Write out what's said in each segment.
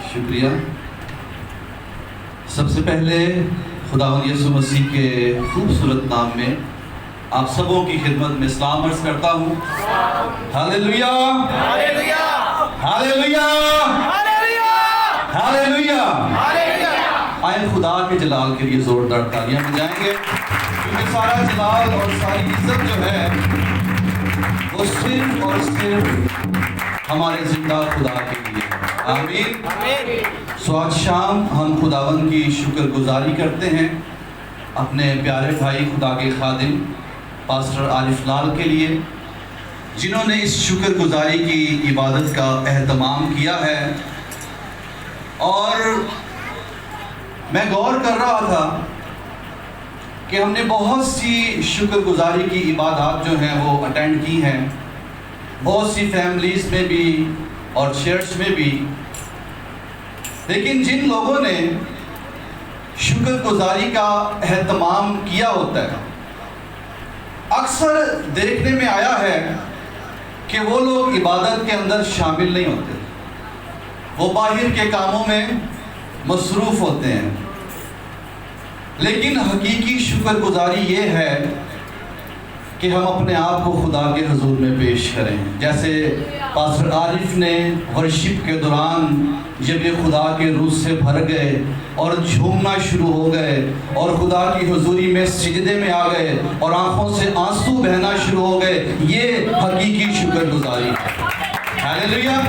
شکریہ۔ سب سے پہلے خداوند یسوع مسیح کے خوبصورت نام میں آپ سبوں کی خدمت میں سلام عرض کرتا ہوں۔ ہاللیلویا، ہاللیلویا، ہاللیلویا، ہاللیلویا، ہاللیلویا۔ آئیں خدا کے جلال کے لیے زوردار تالیاں بجائیں گے، کیونکہ سارا جلال اور ساری عزت جو ہے وہ صرف اور صرف ہمارے زندہ خدا کے لیے ہے۔ آمین۔ سو آج شام ہم خداوند کی شکر گزاری کرتے ہیں اپنے پیارے بھائی خدا کے خادم پاسٹر عارف لال کے لیے، جنہوں نے اس شکر گزاری کی عبادت کا اہتمام کیا ہے۔ اور میں غور کر رہا تھا کہ ہم نے بہت سی شکر گزاری کی عبادات جو ہیں وہ اٹینڈ کی ہیں، بہت سی فیملیز میں بھی اور چرچ میں بھی، لیکن جن لوگوں نے شکر گزاری کا اہتمام کیا ہوتا ہے، اکثر دیکھنے میں آیا ہے کہ وہ لوگ عبادت کے اندر شامل نہیں ہوتے، وہ باہر کے کاموں میں مصروف ہوتے ہیں۔ لیکن حقیقی شکر گزاری یہ ہے کہ ہم اپنے آپ کو خدا کے حضور میں پیش کریں، جیسے پاسٹر عارف نے ورشپ کے دوران جب یہ خدا کے روح سے بھر گئے اور جھومنا شروع ہو گئے اور خدا کی حضوری میں سجدے میں آ گئے اور آنکھوں سے آنسو بہنا شروع ہو گئے، یہ حقیقی شکر گزاری ہے۔ ہاللیلویا۔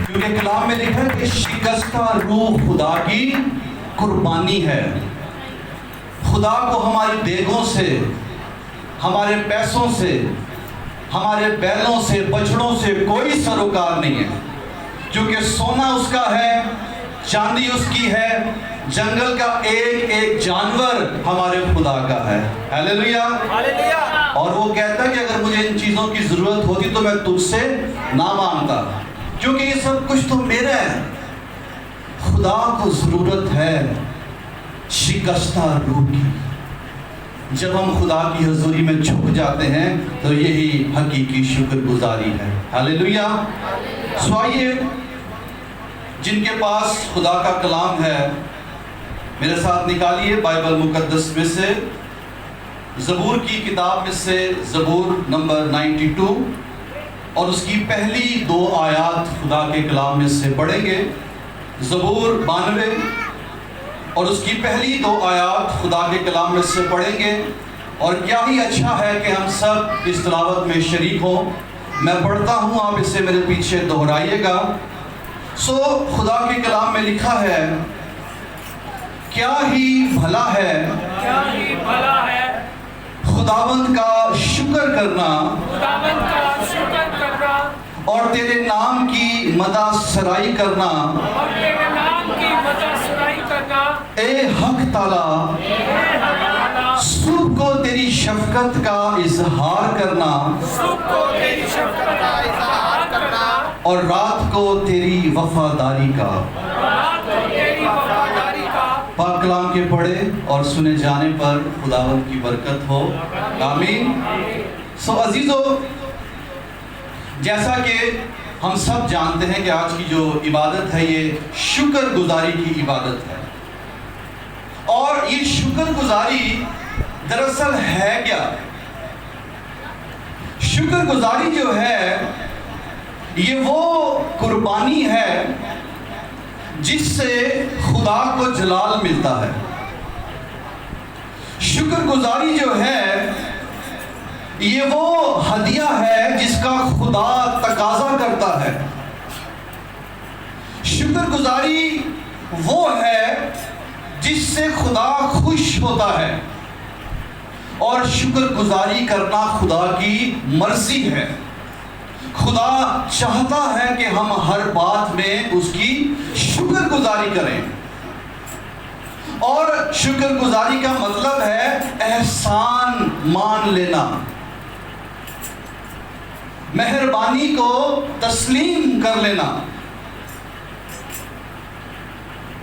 کیونکہ کلام میں لکھا ہے کہ شکستہ روح خدا کی قربانی ہے۔ خدا کو ہماری دیگوں سے، ہمارے پیسوں سے، ہمارے بیلوں سے، بچڑوں سے کوئی سروکار نہیں ہے، کیونکہ سونا اس کا ہے، چاندی اس کی ہے، جنگل کا ایک ایک جانور ہمارے خدا کا ہے۔ ہاللیلویا۔ اور وہ کہتا ہے کہ اگر مجھے ان چیزوں کی ضرورت ہوتی تو میں تجھ سے نہ مانگتا، کیونکہ یہ سب کچھ تو میرا ہے۔ خدا کو ضرورت ہے شکستہ روح کی۔ جب ہم خدا کی حضوری میں جھک جاتے ہیں تو یہی حقیقی شکر گزاری ہے۔ ہاللیلویا۔ سو آئیے، جن کے پاس خدا کا کلام ہے میرے ساتھ نکالیے بائبل مقدس میں سے زبور کی کتاب میں سے زبور نمبر 92 اور اس کی پہلی 2 آیات خدا کے کلام میں سے پڑھیں گے۔ زبور 92 اور اس کی پہلی 2 آیات خدا کے کلام میں سے پڑھیں گے، اور کیا ہی اچھا ہے کہ ہم سب اس تلاوت میں شریک ہوں۔ میں پڑھتا ہوں، آپ اسے میرے پیچھے دہرائیے گا۔ سو خدا کے کلام میں لکھا ہے، کیا ہی بھلا ہے خداوند کا شکر کرنا اور تیرے نام کی مدح سرائی کرنا، اے حق تعالی صبح کو تیری شفقت کا اظہار کرنا اور رات کو تیری وفاداری کا۔ پاک کلام کے پڑھے اور سنے جانے پر خداوند کی برکت ہو، آمین۔ سو عزیزو، جیسا کہ ہم سب جانتے ہیں کہ آج کی جو عبادت ہے یہ شکر گزاری کی عبادت ہے، اور یہ شکر گزاری دراصل ہے کیا؟ شکر گزاری جو ہے یہ وہ قربانی ہے جس سے خدا کو جلال ملتا ہے۔ شکر گزاری جو ہے یہ وہ ہدیہ ہے جس کا خدا تقاضا کرتا ہے۔ شکر گزاری وہ ہے جس سے خدا خوش ہوتا ہے، اور شکر گزاری کرنا خدا کی مرضی ہے۔ خدا چاہتا ہے کہ ہم ہر بات میں اس کی شکر گزاری کریں، اور شکر گزاری کا مطلب ہے احسان مان لینا، مہربانی کو تسلیم کر لینا،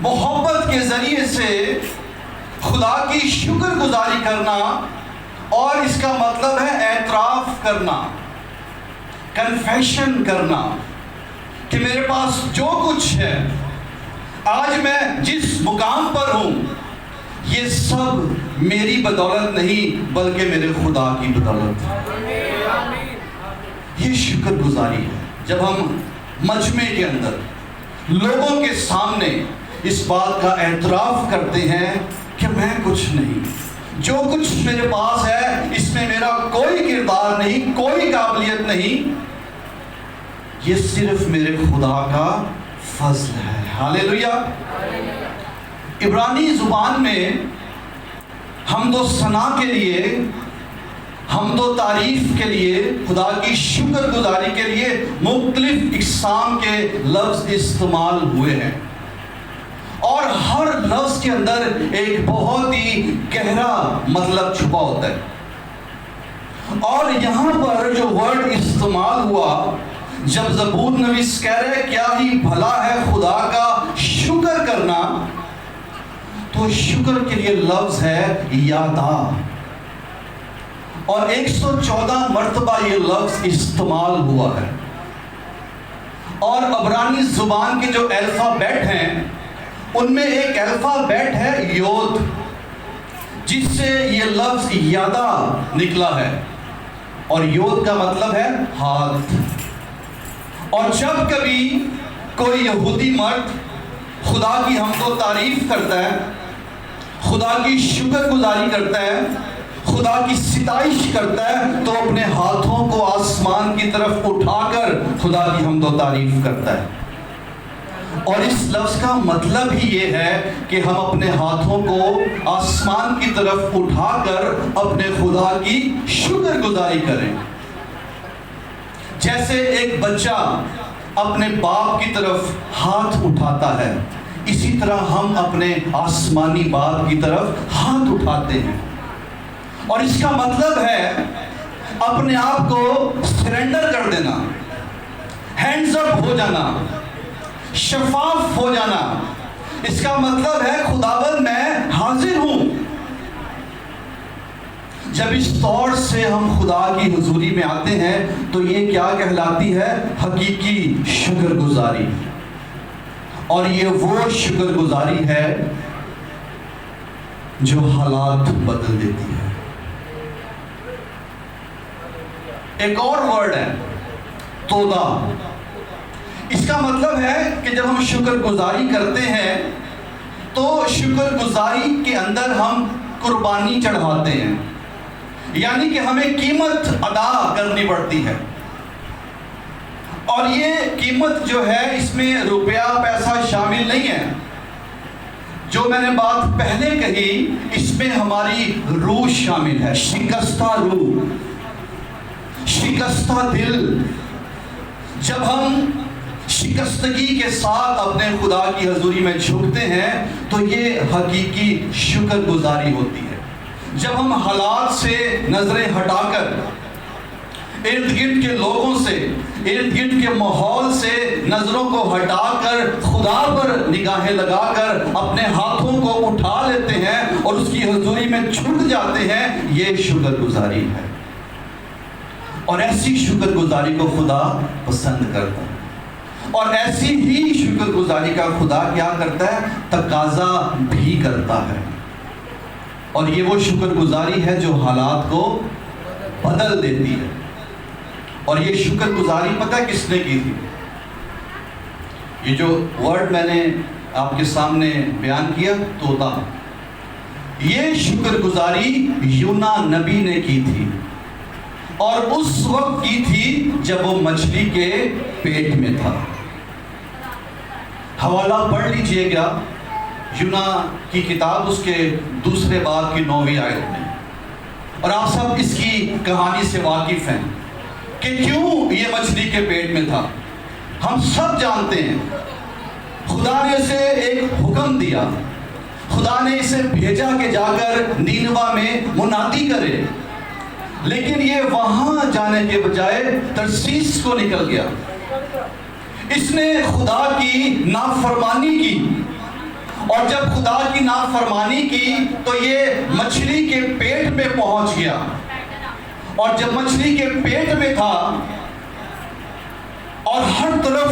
محبت کے ذریعے سے خدا کی شکر گزاری کرنا، اور اس کا مطلب ہے اعتراف کرنا، کنفیشن کرنا کہ میرے پاس جو کچھ ہے، آج میں جس مقام پر ہوں، یہ سب میری بدولت نہیں بلکہ میرے خدا کی بدولت ہے۔ یہ شکر گزاری ہے جب ہم مجمع کے اندر لوگوں کے سامنے اس بات کا اعتراف کرتے ہیں کہ میں کچھ نہیں، جو کچھ میرے پاس ہے اس میں میرا کوئی کردار نہیں، کوئی قابلیت نہیں، یہ صرف میرے خدا کا فضل ہے۔ ہاللیلویہ۔ عبرانی زبان میں حمد و ثنا کے لیے، حمد و تعریف کے لیے، خدا کی شکر گزاری کے لیے مختلف اقسام کے لفظ استعمال ہوئے ہیں، اور ہر لفظ کے اندر ایک بہت ہی گہرا مطلب چھپا ہوتا ہے۔ اور یہاں پر جو ورڈ استعمال ہوا، جب زبور نویس کہہ رہے کیا ہی بھلا ہے خدا کا شکر کرنا، تو شکر کے لیے لفظ ہے یادا، اور 114 مرتبہ یہ لفظ استعمال ہوا ہے۔ اور عبرانی زبان کے جو الفابیٹ ہیں ان میں ایک الفابیٹ ہے یود، جس سے یہ لفظ یادا نکلا ہے، اور یود کا مطلب ہے ہاتھ۔ اور جب کبھی کوئی یہودی مرد خدا کی حمد و تعریف کرتا ہے، خدا کی شکر گزاری کرتا ہے، خدا کی ستائش کرتا ہے، تو اپنے ہاتھوں کو آسمان کی طرف اٹھا کر خدا کی حمد و تعریف کرتا ہے۔ اور اس لفظ کا مطلب ہی یہ ہے کہ ہم اپنے ہاتھوں کو آسمان کی طرف اٹھا کر اپنے خدا کی شکر گزاری کریں۔ جیسے ایک بچہ اپنے باپ کی طرف ہاتھ اٹھاتا ہے، اسی طرح ہم اپنے آسمانی باپ کی طرف ہاتھ اٹھاتے ہیں، اور اس کا مطلب ہے اپنے آپ کو سرنڈر کر دینا، ہینڈز اپ ہو جانا، شفاف ہو جانا۔ اس کا مطلب ہے خداوند میں حاضر ہوں۔ جب اس طور سے ہم خدا کی حضوری میں آتے ہیں تو یہ کیا کہلاتی ہے؟ حقیقی شکر گزاری۔ اور یہ وہ شکر گزاری ہے جو حالات بدل دیتی ہے۔ ایک اور ورڈ ہے تودا۔ اس کا مطلب ہے کہ جب ہم شکر گزاری کرتے ہیں تو شکر گزاری کے اندر ہم قربانی چڑھاتے ہیں، یعنی کہ ہمیں قیمت ادا کرنی پڑتی ہے۔ اور یہ قیمت جو ہے اس میں روپیہ پیسہ شامل نہیں ہے۔ جو میں نے بات پہلے کہی اس میں ہماری روح شامل ہے، شکستہ روح، شکستہ دل۔ جب ہم شکستگی کے ساتھ اپنے خدا کی حضوری میں جھکتے ہیں تو یہ حقیقی شکر گزاری ہوتی ہے۔ جب ہم حالات سے نظریں ہٹا کر، ارد گرد کے لوگوں سے، ارد گرد کے ماحول سے نظروں کو ہٹا کر خدا پر نگاہیں لگا کر اپنے ہاتھوں کو اٹھا لیتے ہیں اور اس کی حضوری میں جھک جاتے ہیں، یہ شکر گزاری ہے۔ اور ایسی شکر گزاری کو خدا پسند کرتا ہے، اور ایسی ہی شکر گزاری کا خدا کیا کرتا ہے؟ تقاضا بھی کرتا ہے۔ اور یہ وہ شکر گزاری ہے جو حالات کو بدل دیتی ہے۔ اور یہ شکر گزاری پتہ کس نے کی تھی؟ یہ جو ورڈ میں نے آپ کے سامنے بیان کیا تودا، یہ شکر گزاری یونا نبی نے کی تھی، اور اس وقت کی تھی جب وہ مچھلی کے پیٹ میں تھا۔ حوالہ پڑھ لیجئے گا یونا کی کتاب، اس کے 2 باب کی 9ویں آیت میں، اور آپ سب اس کی کہانی سے واقف ہیں کہ کیوں یہ مچھلی کے پیٹ میں تھا۔ ہم سب جانتے ہیں خدا نے اسے ایک حکم دیا، خدا نے اسے بھیجا کہ جا کر نینوا میں منادی کرے، لیکن یہ وہاں جانے کے بجائے ترسیس کو نکل گیا۔ اس نے خدا کی نافرمانی کی، اور جب خدا کی نافرمانی کی تو یہ مچھلی کے پیٹ میں پہنچ گیا، اور جب مچھلی کے پیٹ میں تھا اور ہر طرف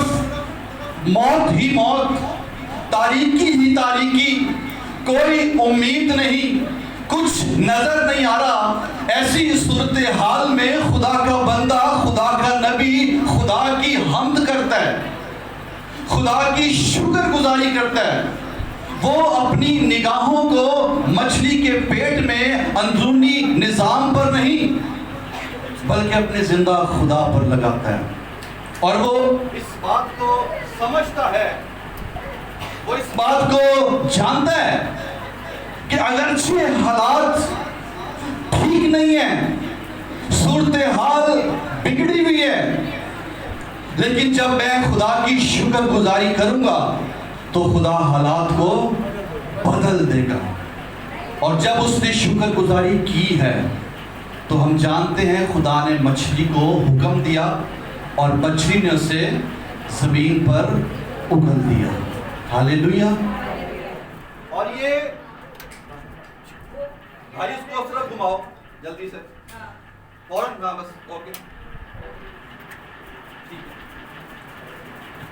موت ہی موت، تاریکی ہی تاریکی، کوئی امید نہیں، کچھ نظر نہیں آ رہا، ایسی صورتحال میں خدا کا بندہ، خدا کا نبی خدا کی حمد کرتا ہے، خدا کی شکر گزاری کرتا ہے۔ وہ اپنی نگاہوں کو مچھلی کے پیٹ میں اندرونی نظام پر نہیں بلکہ اپنے زندہ خدا پر لگاتا ہے، اور وہ اس بات کو سمجھتا ہے، وہ اس بات کو جانتا ہے کہ اگرچہ حالات ٹھیک نہیں ہیں، صورتحال بگڑی ہوئی ہے، لیکن جب میں خدا کی شکر گزاری کروں گا تو خدا حالات کو بدل دے گا۔ اور جب اس نے شکر گزاری کی ہے تو ہم جانتے ہیں خدا نے مچھلی کو حکم دیا اور مچھلی نے اسے زمین پر اگل دیا۔ ہاللیلویا۔ اور یہ بھائی اس کو صرف گھماؤ جلدی سے، فوراً، ہاں بس، اوکے۔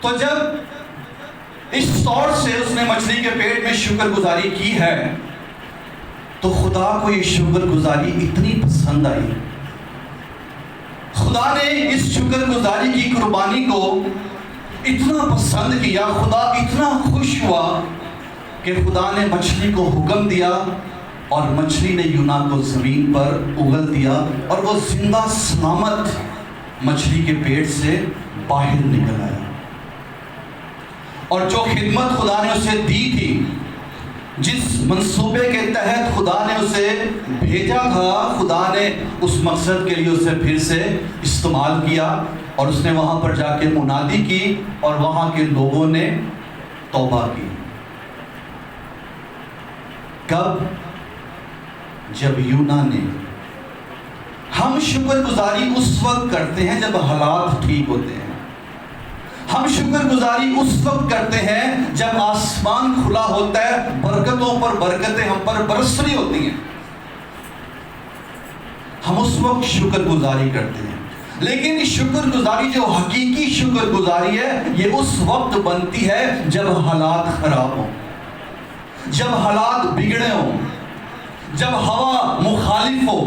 تو جب اس طور سے اس نے مچھلی کے پیٹ میں شکر گزاری کی ہے تو خدا کو یہ شکر گزاری اتنی پسند آئی، خدا نے اس شکر گزاری کی قربانی کو اتنا پسند کیا، خدا اتنا خوش ہوا کہ خدا نے مچھلی کو حکم دیا اور مچھلی نے یونا کو زمین پر اگل دیا، اور وہ زندہ سلامت مچھلی کے پیٹ سے باہر نکل آیا۔ اور جو خدمت خدا نے اسے دی تھی، جس منصوبے کے تحت خدا نے اسے بھیجا تھا، خدا نے اس مقصد کے لیے اسے پھر سے استعمال کیا، اور اس نے وہاں پر جا کے منادی کی اور وہاں کے لوگوں نے توبہ کی۔ کب؟ جب یونا نے۔ ہم شکر گزاری اس وقت کرتے ہیں جب حالات ٹھیک ہوتے ہیں، ہم شکر گزاری اس وقت کرتے ہیں جب آسمان کھلا ہوتا ہے، برکتوں پر برکتیں ہم پر برس رہی ہوتی ہیں، ہم اس وقت شکر گزاری کرتے ہیں۔ لیکن شکر گزاری جو حقیقی شکر گزاری ہے، یہ اس وقت بنتی ہے جب حالات خراب ہوں، جب حالات بگڑے ہوں، جب ہوا مخالف ہو،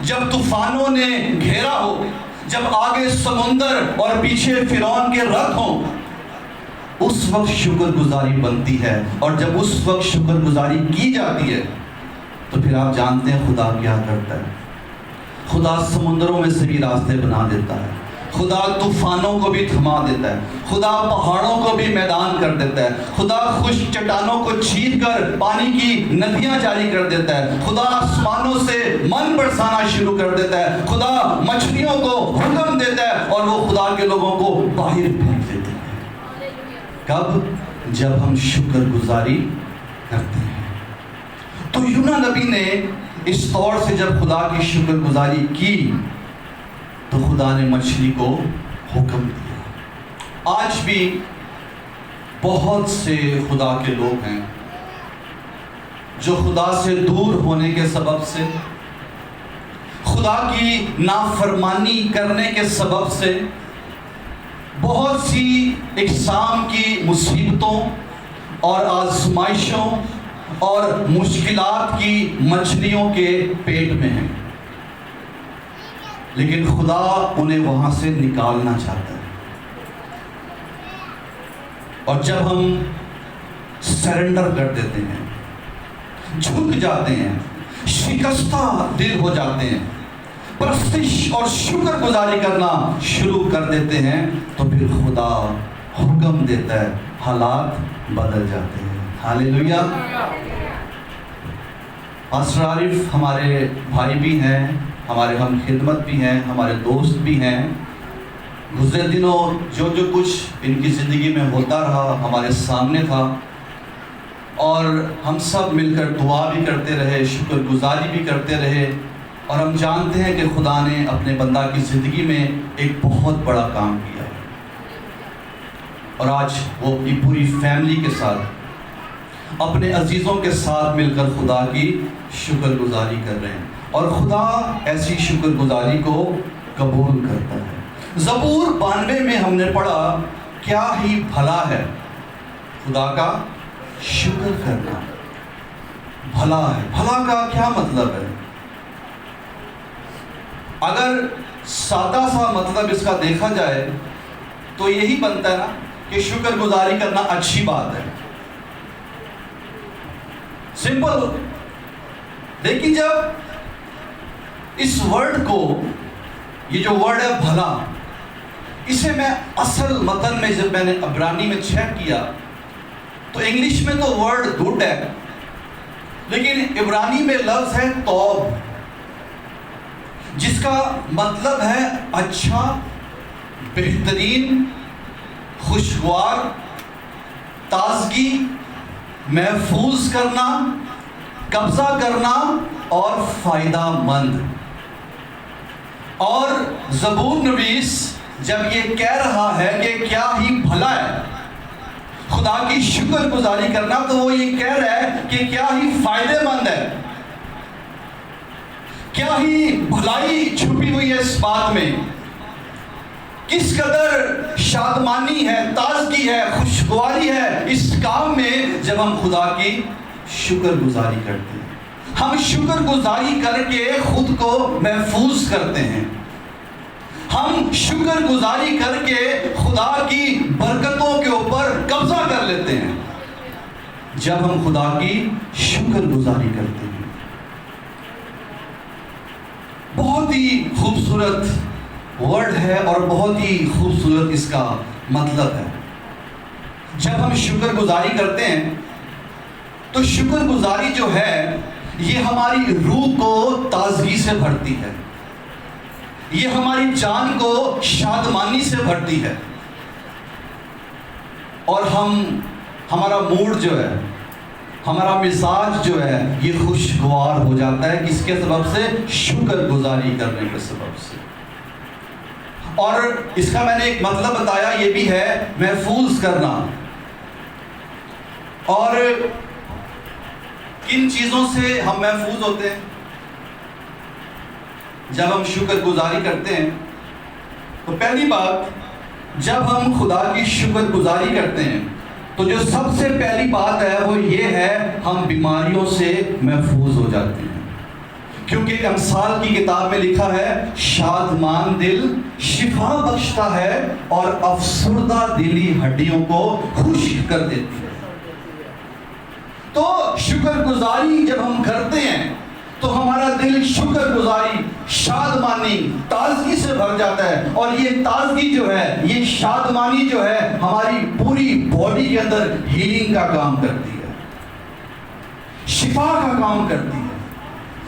جب طوفانوں نے گھیرا ہو، جب آگے سمندر اور پیچھے فرعون کے رتھ ہوں، اس وقت شکر گزاری بنتی ہے۔ اور جب اس وقت شکر گزاری کی جاتی ہے تو پھر آپ جانتے ہیں خدا کیا کرتا ہے۔ خدا سمندروں میں سے بھی راستے بنا دیتا ہے، خدا طوفانوں کو بھی تھما دیتا ہے، خدا پہاڑوں کو بھی میدان کر دیتا ہے، خدا خشک چٹانوں کو چھید کر پانی کی ندیاں جاری کر دیتا ہے، خدا آسمانوں سے من برسانا شروع کر دیتا ہے، خدا مچھلیوں کو حکم دیتا ہے اور وہ خدا کے لوگوں کو باہر پھینک دیتے ہیں۔ کب؟ جب ہم شکر گزاری کرتے ہیں۔ تو یونا نبی نے اس طور سے جب خدا کی شکر گزاری کی تو خدا نے مچھلی کو حکم دیا۔ آج بھی بہت سے خدا کے لوگ ہیں جو خدا سے دور ہونے کے سبب سے، خدا کی نافرمانی کرنے کے سبب سے، بہت سی اقسام کی مصیبتوں اور آزمائشوں اور مشکلات کی مچھلیوں کے پیٹ میں ہیں، لیکن خدا انہیں وہاں سے نکالنا چاہتا ہے۔ اور جب ہم سرنڈر کر دیتے ہیں، جھک جاتے ہیں، شکستہ دل ہو جاتے ہیں، پرستش اور شکر گزاری کرنا شروع کر دیتے ہیں، تو پھر خدا حکم دیتا ہے، حالات بدل جاتے ہیں۔ ہاللیلویا۔ پاسٹر عارف ہمارے بھائی بھی ہیں، ہمارے ہم خدمت بھی ہیں، ہمارے دوست بھی ہیں۔ گزرے دنوں جو کچھ ان کی زندگی میں ہوتا رہا ہمارے سامنے تھا، اور ہم سب مل کر دعا بھی کرتے رہے، شکر گزاری بھی کرتے رہے، اور ہم جانتے ہیں کہ خدا نے اپنے بندہ کی زندگی میں ایک بہت بڑا کام کیا، اور آج وہ اپنی پوری فیملی کے ساتھ، اپنے عزیزوں کے ساتھ مل کر خدا کی شکر گزاری کر رہے ہیں، اور خدا ایسی شکر گزاری کو قبول کرتا ہے۔ زبور 92 میں ہم نے پڑھا کیا ہی بھلا ہے خدا کا شکر کرنا. بھلا ہے. بھلا کا کیا مطلب ہے؟ اگر سادہ سا مطلب اس کا دیکھا جائے تو یہی بنتا ہے نا کہ شکر گزاری کرنا اچھی بات ہے. سمپل. لیکن جب اس ورڈ کو، یہ جو ورڈ ہے بھلا، اسے میں اصل متن میں جب میں نے عبرانی میں چیک کیا تو انگلش میں تو ورڈ گڈ ہے، لیکن عبرانی میں لفظ ہے توب، جس کا مطلب ہے اچھا، بہترین، خوشگوار، تازگی، محفوظ کرنا، قبضہ کرنا اور فائدہ مند. اور زبور نویس جب یہ کہہ رہا ہے کہ کیا ہی بھلا ہے خدا کی شکر گزاری کرنا، تو وہ یہ کہہ رہا ہے کہ کیا ہی فائدے مند ہے، کیا ہی بھلائی چھپی ہوئی ہے اس بات میں، کس قدر شادمانی ہے، تازگی ہے، خوشگواری ہے اس کام میں جب ہم خدا کی شکر گزاری کرتے ہیں. ہم شکر گزاری کر کے خود کو محفوظ کرتے ہیں. ہم شکر گزاری کر کے خدا کی برکتوں کے اوپر قبضہ کر لیتے ہیں جب ہم خدا کی شکر گزاری کرتے ہیں. بہت ہی خوبصورت ورڈ ہے اور بہت ہی خوبصورت اس کا مطلب ہے. جب ہم شکر گزاری کرتے ہیں تو شکر گزاری جو ہے یہ ہماری روح کو تازگی سے بھرتی ہے، یہ ہماری جان کو شادمانی سے بھرتی ہے، اور ہمارا موڈ جو ہے، ہمارا مزاج جو ہے یہ خوشگوار ہو جاتا ہے. کس کے سبب سے؟ شکر گزاری کرنے کے سبب سے. اور اس کا میں نے ایک مطلب بتایا، یہ بھی ہے محفوظ کرنا. اور کن چیزوں سے ہم محفوظ ہوتے ہیں جب ہم شکر گزاری کرتے ہیں؟ تو پہلی بات، جب ہم خدا کی شکر گزاری کرتے ہیں تو جو سب سے پہلی بات ہے وہ یہ ہے، ہم بیماریوں سے محفوظ ہو جاتے ہیں. کیونکہ امثال کی کتاب میں لکھا ہے، شادمان دل شفا بخشتا ہے اور افسردہ دلی ہڈیوں کو خشک کر دیتی ہے. تو شکر گزاری جب ہم کرتے ہیں تو ہمارا دل شکر گزاری، شادمانی، تازگی سے بھر جاتا ہے. اور یہ تازگی جو ہے، یہ شادمانی جو ہے ہماری پوری باڈی کے اندر ہیلنگ کا کام کرتی ہے، شفا کا کام کرتی ہے.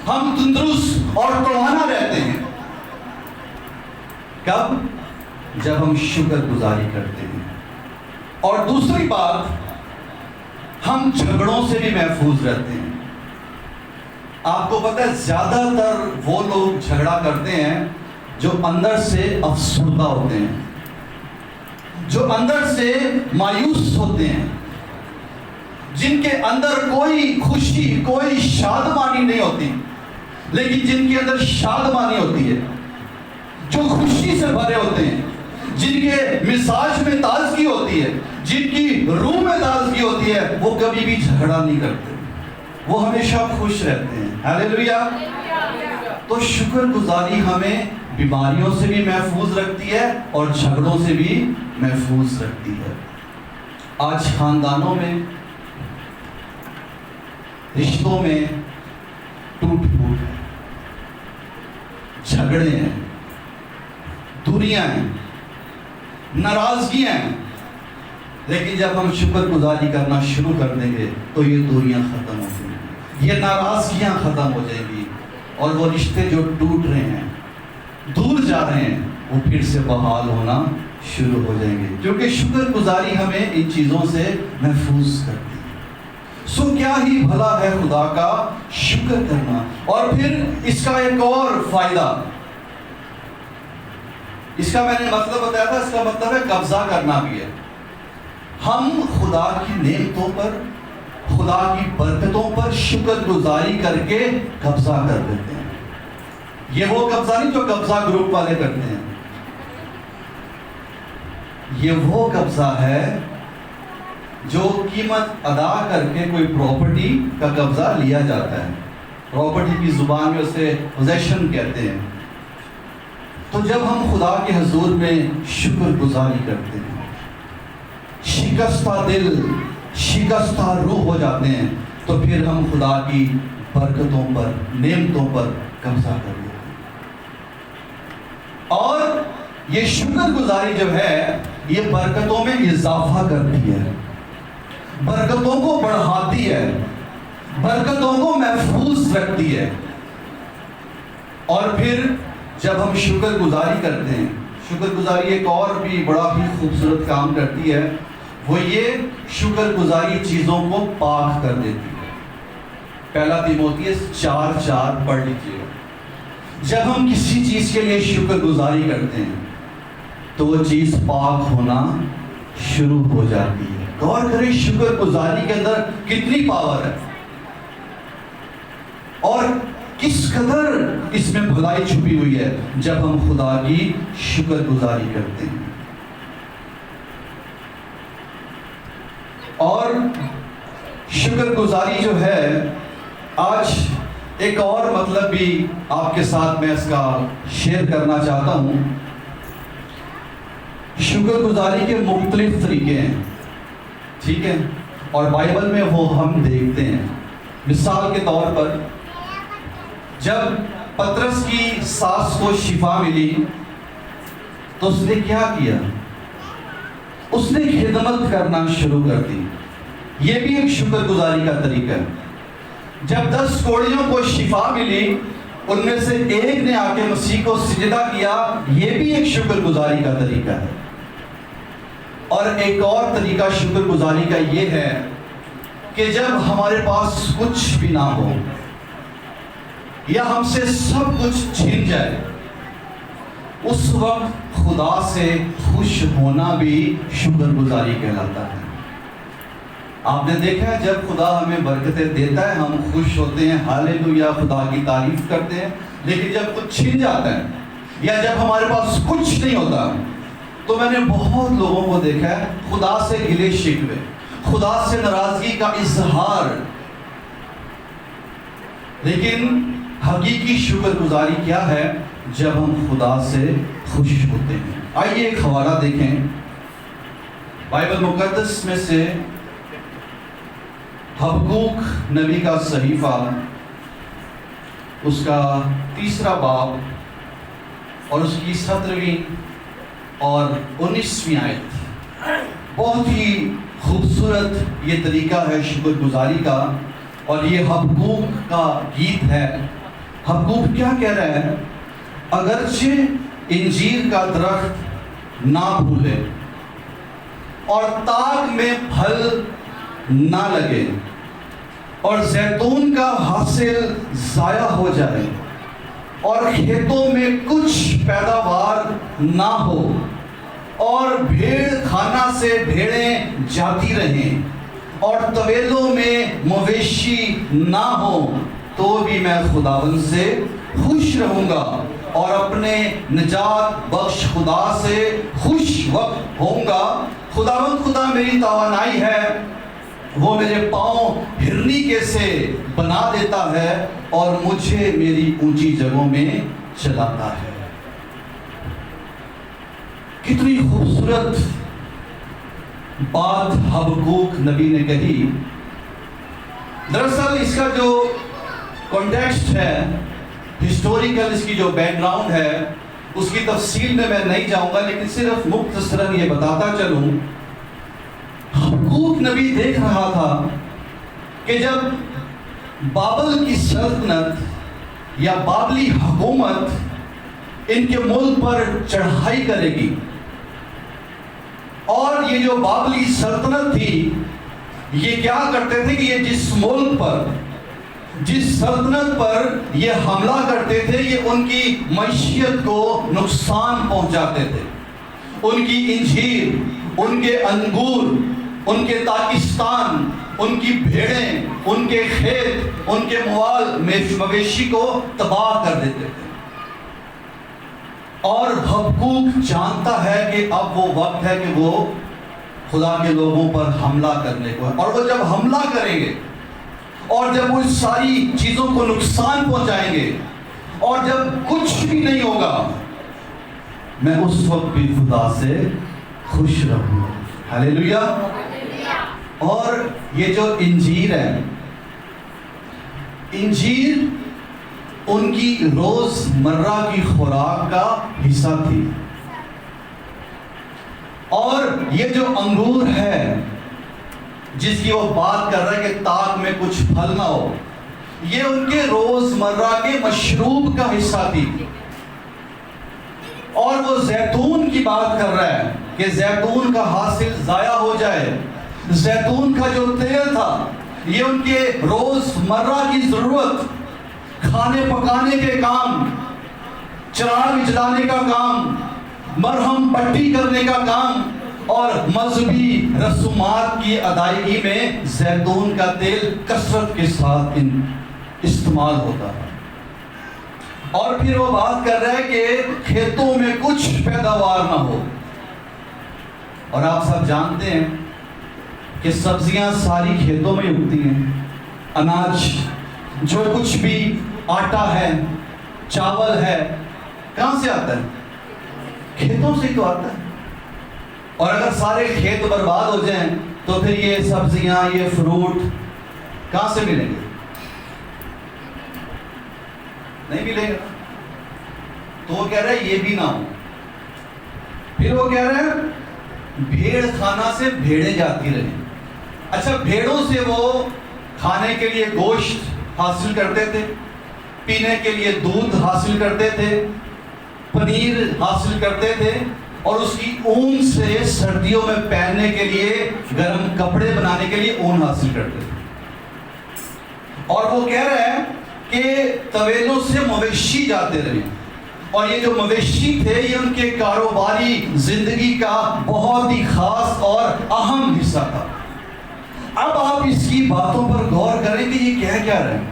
ہم تندرست اور توانا رہتے ہیں. کب؟ جب ہم شکر گزاری کرتے ہیں. اور دوسری بات، ہم جھگڑوں سے بھی محفوظ رہتے ہیں. آپ کو پتہ ہے زیادہ تر وہ لوگ جھگڑا کرتے ہیں جو اندر سے افسردہ ہوتے ہیں، جو اندر سے مایوس ہوتے ہیں، جن کے اندر کوئی خوشی، کوئی شادمانی نہیں ہوتی. لیکن جن کے اندر شادمانی ہوتی ہے، جو خوشی سے بھرے ہوتے ہیں، جن کے مزاج میں تازگی ہوتی ہے، جن کی روح میں تازگی ہوتی ہے، وہ کبھی بھی جھگڑا نہیں کرتے، وہ ہمیشہ خوش رہتے ہیں. ہاللیلویا. تو شکر گزاری ہمیں بیماریوں سے بھی محفوظ رکھتی ہے اور جھگڑوں سے بھی محفوظ رکھتی ہے. آج خاندانوں میں، رشتوں میں ٹوٹ پھوٹ ہے، جھگڑے ہیں، دوریاں ہیں، ناراضگیاں ہیں. لیکن جب ہم شکر گزاری کرنا شروع کر دیں گے تو یہ دوریاں ختم ہو جائیں گی، یہ ناراضگیاں ختم ہو جائیں گی، اور وہ رشتے جو ٹوٹ رہے ہیں، دور جا رہے ہیں، وہ پھر سے بحال ہونا شروع ہو جائیں گے. کیونکہ شکر گزاری ہمیں ان چیزوں سے محفوظ کرتی ہے. سو کیا ہی بھلا ہے خدا کا شکر کرنا. اور پھر اس کا ایک اور فائدہ، اس کا میں نے مطلب بتایا تھا، اس کا مطلب ہے قبضہ کرنا بھی ہے. ہم خدا کی نعمتوں پر، خدا کی برکتوں پر شکر گزاری کر کے قبضہ کر لیتے ہیں. یہ وہ قبضہ نہیں جو قبضہ گروپ والے کرتے ہیں. یہ وہ قبضہ ہے جو قیمت ادا کر کے کوئی پراپرٹی کا قبضہ لیا جاتا ہے. پراپرٹی کی زبان میں اسے پوزیشن کہتے ہیں. تو جب ہم خدا کے حضور میں شکر گزاری کرتے ہیں، شکستہ دل شکستہ روح ہو جاتے ہیں، تو پھر ہم خدا کی برکتوں پر نعمتوں پر قبضہ کر لیتے ہیں. اور یہ شکر گزاری جو ہے یہ برکتوں میں اضافہ کرتی ہے، برکتوں کو بڑھاتی ہے، برکتوں کو محفوظ رکھتی ہے. اور پھر جب ہم شکر گزاری کرتے ہیں، شکر گزاری ایک اور بھی بڑا ہی خوبصورت کام کرتی ہے، وہ یہ شکر گزاری چیزوں کو پاک کر دیتی ہے. پہلا تیموتھیوس 4:4 پڑھ لیجیے. جب ہم کسی چیز کے لیے شکر گزاری کرتے ہیں تو وہ چیز پاک ہونا شروع ہو جاتی ہے. غور کریں شکر گزاری کے اندر کتنی پاور ہے اور کس قدر اس میں بھلائی چھپی ہوئی ہے جب ہم خدا کی شکر گزاری کرتے ہیں. اور شکر گزاری جو ہے، آج ایک اور مطلب بھی آپ کے ساتھ میں اس کا شیئر کرنا چاہتا ہوں. شکر گزاری کے مختلف طریقے ہیں، ٹھیک ہے، اور بائبل میں وہ ہم دیکھتے ہیں. مثال کے طور پر جب پترس کی ساس کو شفا ملی تو اس نے کیا کیا؟ اس نے خدمت کرنا شروع کر دی. یہ بھی ایک شکر گزاری کا طریقہ ہے. جب 10 کوڑیوں کو شفا ملی، ان میں سے ایک نے آ کے مسیح کو سجدہ کیا، یہ بھی ایک شکر گزاری کا طریقہ ہے. اور ایک اور طریقہ شکر گزاری کا یہ ہے کہ جب ہمارے پاس کچھ بھی نہ ہو یا ہم سے سب کچھ چھن جائے، اس وقت خدا سے خوش ہونا بھی شکر گزاری کہلاتا ہے. آپ نے دیکھا ہے جب خدا ہمیں برکتیں دیتا ہے ہم خوش ہوتے ہیں، ہاللیلویا، خدا کی تعریف کرتے ہیں. لیکن جب کچھ چھن جاتا ہے یا جب ہمارے پاس کچھ نہیں ہوتا، تو میں نے بہت لوگوں کو دیکھا ہے خدا سے گلے شکوے، خدا سے ناراضگی کا اظہار. لیکن حقیقی شکر گزاری کیا ہے؟ جب ہم خدا سے خوش ہوتے ہیں. آئیے ایک حوالہ دیکھیں بائبل مقدس میں سے، حبقوق نبی کا صحیفہ، اس کا 3 باب اور اس کی 17ویں اور 19ویں آیت. بہت ہی خوبصورت یہ طریقہ ہے شکر گزاری کا، اور یہ حبقوق کا گیت ہے. حبقوق کیا کہہ رہا ہے؟ اگرچہ انجیر کا درخت نہ پھولے اور تاک میں پھل نہ لگے اور زیتون کا حاصل ضائع ہو جائے اور کھیتوں میں کچھ پیداوار نہ ہو اور بھیڑ خانہ سے بھیڑیں جاتی رہیں اور طویلوں میں مویشی نہ ہو، تو بھی میں خداوند سے خوش رہوں گا اور اپنے نجات بخش خدا سے خوش وقت ہوں گا. خداوند خدا میری توانائی ہے، وہ میرے پاؤں ہرنی کے سے بنا دیتا ہے اور مجھے میری اونچی جگہوں میں چلاتا ہے. کتنی خوبصورت بات حبقوق نبی نے کہی. دراصل اس کا جو کانٹیکسٹ ہے، ہسٹوریکل اس کی جو بیک گراؤنڈ ہے، اس کی تفصیل میں نہیں جاؤں گا، لیکن صرف مختصراً یہ بتاتا چلوں. حبقوق نبی دیکھ رہا تھا کہ جب بابل کی سلطنت یا بابلی حکومت ان کے ملک پر چڑھائی کرے گی، اور یہ جو بابلی سلطنت تھی یہ کیا کرتے تھے کہ یہ جس ملک پر، جس سلطنت پر یہ حملہ کرتے تھے، یہ ان کی معیشت کو نقصان پہنچاتے تھے. ان کی انجیر، ان کے انگور، ان کے داغستان، ان کی بھیڑیں، ان کے کھیت، ان کے موال مویشی کو تباہ کر دیتے تھے. اور حبقوق جانتا ہے کہ اب وہ وقت ہے کہ وہ خدا کے لوگوں پر حملہ کرنے کو ہے، اور وہ جب حملہ کریں گے اور جب وہ ساری چیزوں کو نقصان پہنچائیں گے اور جب کچھ بھی نہیں ہوگا، میں اس وقت بھی خدا سے خوش رہوں گا۔ ہاللیلویا۔ اور یہ جو انجیل ہے، انجیل ان کی روز مرہ کی خوراک کا حصہ تھی، اور یہ جو انگور ہے جس کی وہ بات کر رہا ہے کہ تاک میں کچھ پھل نہ ہو، یہ ان کے روز مرہ کے مشروب کا حصہ تھی۔ اور وہ زیتون کی بات کر رہا ہے کہ زیتون کا حاصل ضائع ہو جائے، زیتون کا جو تیل تھا یہ ان کے روز مرہ کی ضرورت، کھانے پکانے کے کام، چراغ جلانے کا کام، مرہم پٹی کرنے کا کام، اور مذہبی رسومات کی ادائیگی میں زیتون کا تیل کثرت کے ساتھ استعمال ہوتا ہے۔ اور پھر وہ بات کر رہا ہے کہ کھیتوں میں کچھ پیداوار نہ ہو، اور آپ سب جانتے ہیں کہ سبزیاں ساری کھیتوں میں اگتی ہیں، اناج جو کچھ بھی آٹا ہے، چاول ہے، کہاں سے آتا ہے؟ کھیتوں سے ہی تو آتا ہے۔ اور اگر سارے کھیت برباد ہو جائیں تو پھر یہ سبزیاں، یہ فروٹ کہاں سے ملیں گے؟ نہیں ملے گا۔ تو وہ کہہ رہا ہے یہ بھی نہ ہو۔ پھر وہ کہہ رہا ہے بھیڑ خانہ سے بھیڑیں جاتی رہیں۔ اچھا، بھیڑوں سے وہ کھانے کے لیے گوشت حاصل کرتے تھے، پینے کے لیے دودھ حاصل کرتے تھے، پنیر حاصل کرتے تھے، اور اس کی اون سے سردیوں میں پہننے کے لیے، گرم کپڑے بنانے کے لیے اون حاصل کرتے تھے۔ اور وہ کہہ رہا ہے کہ طویلوں سے مویشی جاتے رہے، اور یہ جو مویشی تھے یہ ان کے کاروباری زندگی کا بہت ہی خاص اور اہم حصہ تھا۔ اب آپ اس کی باتوں پر غور کریں کہ یہ کہہ کیا رہے ہیں۔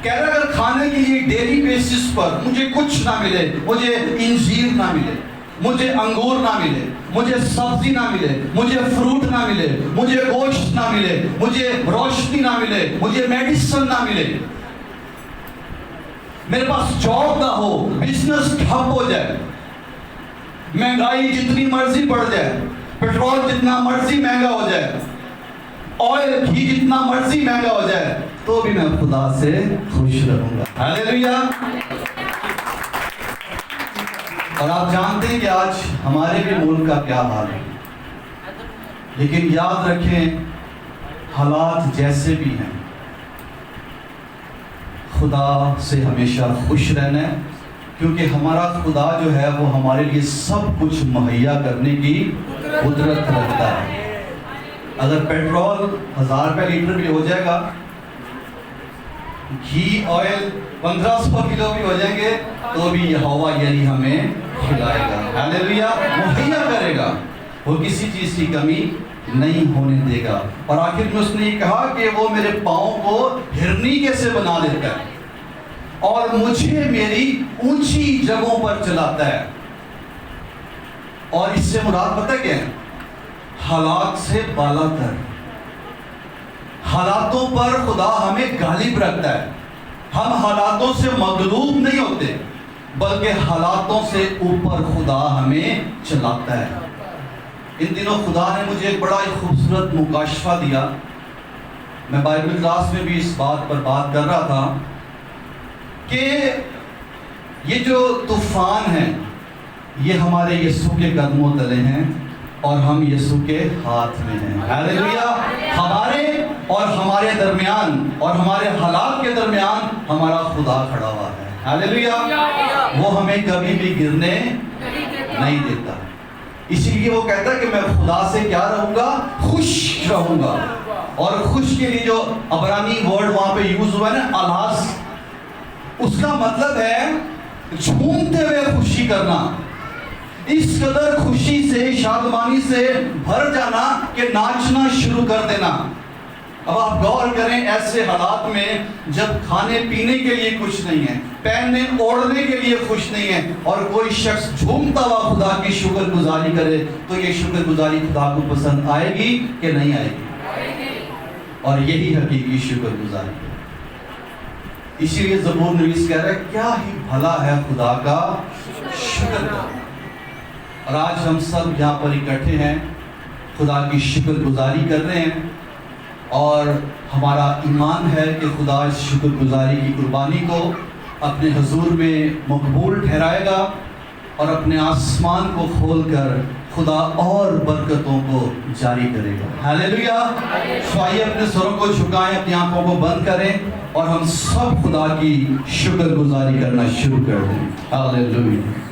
کہہ رہا ہے اگر کھانے کے لیے ڈیلی بیسس پر مجھے کچھ نہ ملے، مجھے انجیر نہ ملے، مجھے انگور نہ ملے، مجھے سبزی نہ ملے، مجھے فروٹ نہ ملے، مجھے گوشت نہ ملے، مجھے روشنی نہ ملے، مجھے میڈیسن نہ ملے، میرے پاس جاب نہ ہو، بزنس ٹھپ ہو جائے، مہنگائی جتنی مرضی بڑھ جائے، پیٹرول جتنا مرضی مہنگا ہو جائے، آئل گھی جتنا مرضی مہنگا ہو جائے، تو بھی میں خدا سے خوش رہوں گا۔ ہاللیلویا۔ اور آپ جانتے ہیں کہ آج ہمارے بھی ملک کا کیا حال ہے، لیکن یاد رکھیں حالات جیسے بھی ہیں، خدا سے ہمیشہ خوش رہنا ہے، کیونکہ ہمارا خدا جو ہے وہ ہمارے لیے سب کچھ مہیا کرنے کی قدرت رکھتا ہے۔ اگر پیٹرول 1000 روپے لیٹر بھی ہو جائے گا، گھی آئل 1500 کلو بھی ہو جائیں گے، تو بھی یہوہ یہی ہمیں کھلائے گا، ہاللیلویا، مہیا کرے گا، وہ کسی چیز کی کمی نہیں ہونے دے گا۔ اور آخر میں اس نے یہ کہا کہ وہ میرے پاؤں کو ہرنی کیسے بنا دیتا ہے اور مجھے میری اونچی جگہوں پر چلاتا ہے۔ اور اس سے مراد پتہ کیا ہے؟ حالات سے بالا تر، حالاتوں پر خدا ہمیں غالب رکھتا ہے۔ ہم حالاتوں سے مغلوب نہیں ہوتے، بلکہ حالاتوں سے اوپر خدا ہمیں چلاتا ہے۔ ان دنوں خدا نے مجھے ایک بڑا ہی خوبصورت مکاشفہ دیا۔ میں بائبل کلاس میں بھی اس بات پر بات کر رہا تھا کہ یہ جو طوفان ہیں یہ ہمارے یسوع کے قدموں تلے ہیں اور ہم یسوع کے ہاتھ میں ہیں، ہاللیلویا۔ ہمارے اور ہمارے درمیان اور ہمارے حالات کے درمیان ہمارا خدا کھڑا ہوا ہے، ہاللیلویا۔ وہ ہمیں کبھی بھی گرنے نہیں دیتا، اسی لیے وہ کہتا ہے کہ میں خدا سے کیا رہوں گا؟ خوش رہوں گا۔ اور خوش کے لیے جو عبرانی ورڈ وہاں پہ یوز ہوا ہے نا، الہاس، اس کا مطلب ہے جھومتے ہوئے خوشی کرنا، اس قدر خوشی سے، شادمانی سے بھر جانا کہ ناچنا شروع کر دینا۔ اب آپ غور کریں ایسے حالات میں جب کھانے پینے کے لیے کچھ نہیں ہے، پہننے اوڑھنے کے لیے کچھ نہیں ہے، اور کوئی شخص جھومتا ہوا خدا کی شکر گزاری کرے تو یہ شکر گزاری خدا کو پسند آئے گی کہ نہیں آئے گی؟ اور یہی حقیقی شکر گزاری ہے۔ اسی لیے زبور نویس کہہ رہا ہے کیا ہی بھلا ہے خدا کا شکر کرنا۔ اور آج ہم سب یہاں پر اکٹھے ہیں، خدا کی شکر گزاری کر رہے ہیں، اور ہمارا ایمان ہے کہ خدا اس شکر گزاری کی قربانی کو اپنے حضور میں مقبول ٹھہرائے گا، اور اپنے آسمان کو کھول کر خدا اور برکتوں کو جاری کرے گا۔ ہاللیلویا۔ تو آئیے اپنے سروں کو جھکائیں، اپنی آنکھوں کو بند کریں، اور ہم سب خدا کی شکر گزاری کرنا شروع کر دیں۔ ہاللیلویا۔